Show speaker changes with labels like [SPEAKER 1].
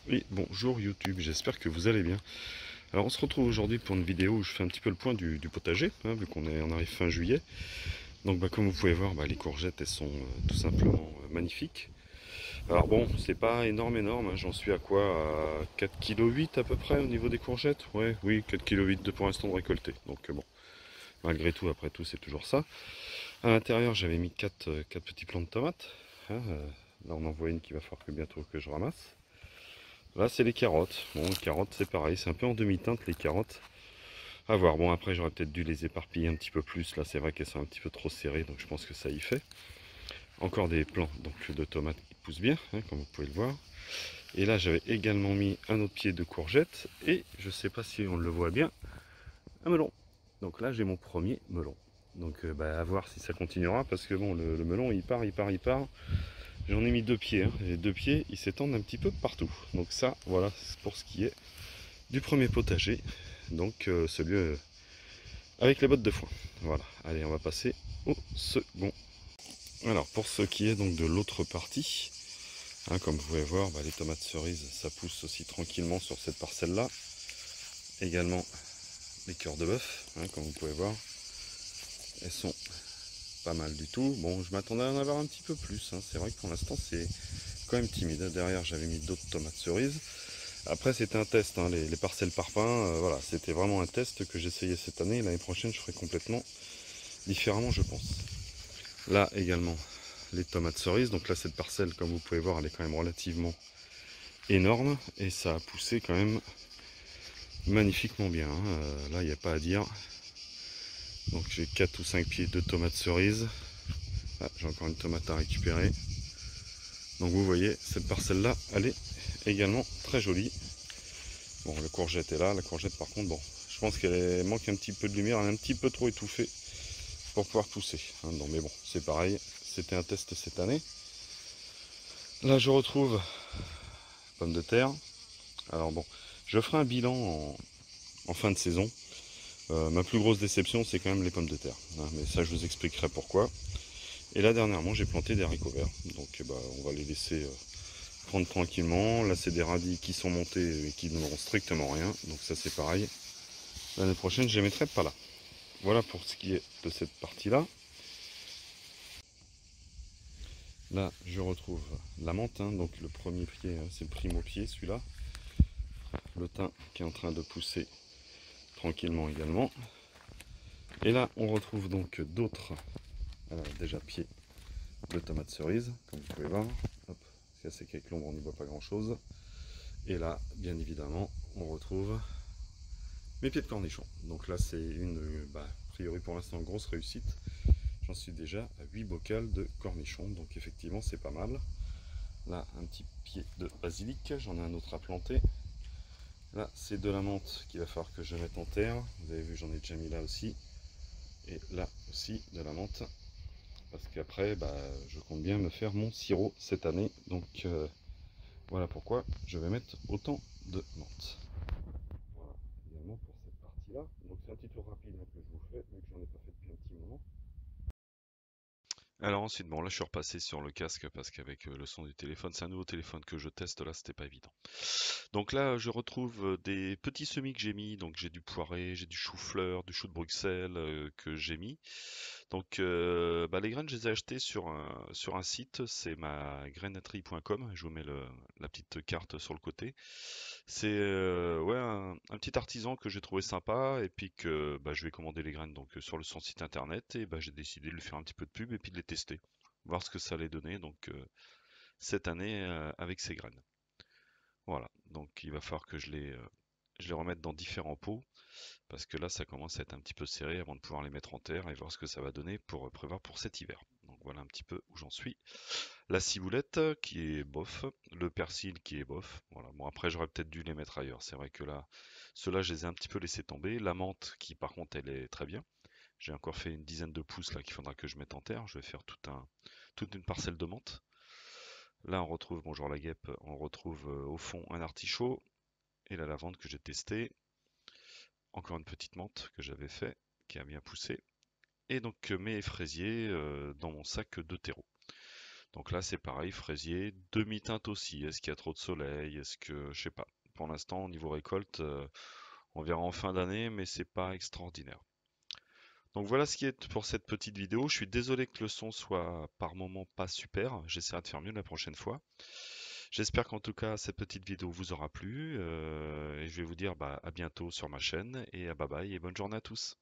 [SPEAKER 1] Oui, bonjour YouTube, j'espère que vous allez bien. Alors on se retrouve aujourd'hui pour une vidéo où je fais un petit peu le point du potager, hein, vu on arrive fin juillet. Donc comme vous pouvez voir, les courgettes elles sont tout simplement magnifiques. Alors bon, c'est pas énorme, hein, j'en suis à quoi? À 4,8 kg à peu près au niveau des courgettes. Ouais, oui, 4,8 kg pour l'instant de récolter. Donc bon, malgré tout, après tout, c'est toujours ça. À l'intérieur, j'avais mis 4 petits plants de tomates. Hein, là on en voit une qui va falloir que bientôt que je ramasse. Là, c'est les carottes. Bon, les carottes, c'est pareil, c'est un peu en demi-teinte les carottes. À voir. Bon, après, j'aurais peut-être dû les éparpiller un petit peu plus. Là, c'est vrai qu'elles sont un petit peu trop serrées, donc je pense que ça y fait. Encore des plants donc de tomates qui poussent bien, hein, comme vous pouvez le voir. Et là, j'avais également mis un autre pied de courgette. Et je sais pas si on le voit bien, un melon. Donc là, j'ai mon premier melon. Donc, à voir si ça continuera, parce que bon, le melon, il part, il part, il part. J'en ai mis deux pieds, hein. Les deux pieds, ils s'étendent un petit peu partout. Donc ça, voilà, c'est pour ce qui est du premier potager, donc celui avec les bottes de foin. Voilà, allez, on va passer au second. Alors, pour ce qui est donc de l'autre partie, hein, comme vous pouvez voir, les tomates cerises, ça pousse aussi tranquillement sur cette parcelle-là. Également, les cœurs de bœuf, hein, comme vous pouvez voir, elles sont pas mal du tout. Bon, je m'attendais à en avoir un petit peu plus, hein. C'est vrai que pour l'instant, c'est quand même timide. Derrière, j'avais mis d'autres tomates cerises. Après, c'était un test, hein, les parcelles parpaings, voilà, c'était vraiment un test que j'essayais cette année. L'année prochaine, je ferai complètement différemment, je pense. Là également, les tomates cerises. Donc là, cette parcelle, comme vous pouvez voir, elle est quand même relativement énorme et ça a poussé quand même magnifiquement bien, hein. Là, il n'y a pas à dire. Donc j'ai 4 ou 5 pieds de tomates cerises. Ah, j'ai encore une tomate à récupérer. Donc vous voyez, cette parcelle-là, elle est également très jolie. Bon, la courgette est là. La courgette, par contre, bon, je pense qu'elle manque un petit peu de lumière. Elle est un petit peu trop étouffée pour pouvoir pousser, hein. Non, mais bon, c'est pareil. C'était un test cette année. Là, je retrouve pommes de terre. Alors bon, je ferai un bilan en fin de saison. Ma plus grosse déception, c'est quand même les pommes de terre, hein, mais ça, je vous expliquerai pourquoi. Et là, dernièrement, j'ai planté des haricots verts. Donc, on va les laisser prendre tranquillement. Là, c'est des radis qui sont montés et qui n'auront strictement rien. Donc ça, c'est pareil. L'année prochaine, je les mettrai pas là. Voilà pour ce qui est de cette partie-là. Là, je retrouve la menthe, hein, donc le premier pied, hein, c'est le primo pied, celui-là. Le thym qui est en train de pousser tranquillement également. Et là, on retrouve donc d'autres, déjà pieds de tomates cerises, comme vous pouvez voir. Hop, c'est assez qu'avec l'ombre, on n'y voit pas grand-chose. Et là, bien évidemment, on retrouve mes pieds de cornichons. Donc là, c'est une, a priori pour l'instant, grosse réussite. J'en suis déjà à 8 bocales de cornichons, donc effectivement, c'est pas mal. Là, un petit pied de basilic, j'en ai un autre à planter. Là, c'est de la menthe qu'il va falloir que je mette en terre. Vous avez vu, j'en ai déjà mis là aussi. Et là aussi, de la menthe. Parce qu'après, je compte bien me faire mon sirop cette année. Donc, voilà pourquoi je vais mettre autant de menthe. Voilà, également pour cette partie-là. Donc, c'est un petit tour rapide, hein, que je vous fais, vu que j'en ai pas fait depuis un petit moment. Alors ensuite, bon là je suis repassé sur le casque parce qu'avec le son du téléphone, c'est un nouveau téléphone que je teste, là c'était pas évident. Donc là je retrouve des petits semis que j'ai mis, donc j'ai du poiré, j'ai du chou-fleur, du chou de Bruxelles que j'ai mis. Donc les graines je les ai achetées sur un site, c'est ma graineterie.com, je vous mets la petite carte sur le côté. C'est ouais, un petit artisan que j'ai trouvé sympa et puis que je vais commander les graines donc sur son site internet et j'ai décidé de lui faire un petit peu de pub et puis de les tester, voir ce que ça allait donner donc cette année avec ces graines. Voilà, donc il va falloir que je les remette dans différents pots parce que là ça commence à être un petit peu serré avant de pouvoir les mettre en terre et voir ce que ça va donner pour prévoir pour cet hiver. Donc voilà un petit peu où j'en suis. La ciboulette qui est bof, le persil qui est bof. Voilà. Bon après j'aurais peut-être dû les mettre ailleurs. C'est vrai que là, ceux-là je les ai un petit peu laissés tomber. La menthe qui par contre elle est très bien. J'ai encore fait une dizaine de pousses là qu'il faudra que je mette en terre. Je vais faire toute une parcelle de menthe. Là on retrouve, bonjour la guêpe, on retrouve au fond un artichaut et la lavande que j'ai testé. Encore une petite menthe que j'avais fait qui a bien poussé. Et donc mes fraisiers dans mon sac de terreau. Donc là, c'est pareil, fraisier, demi-teinte aussi. Est-ce qu'il y a trop de soleil? Est-ce que, je sais pas. Pour l'instant, au niveau récolte, on verra en fin d'année, mais c'est pas extraordinaire. Donc voilà ce qui est pour cette petite vidéo. Je suis désolé que le son soit par moment pas super. J'essaierai de faire mieux la prochaine fois. J'espère qu'en tout cas cette petite vidéo vous aura plu. Et je vais vous dire à bientôt sur ma chaîne et bye bye et bonne journée à tous.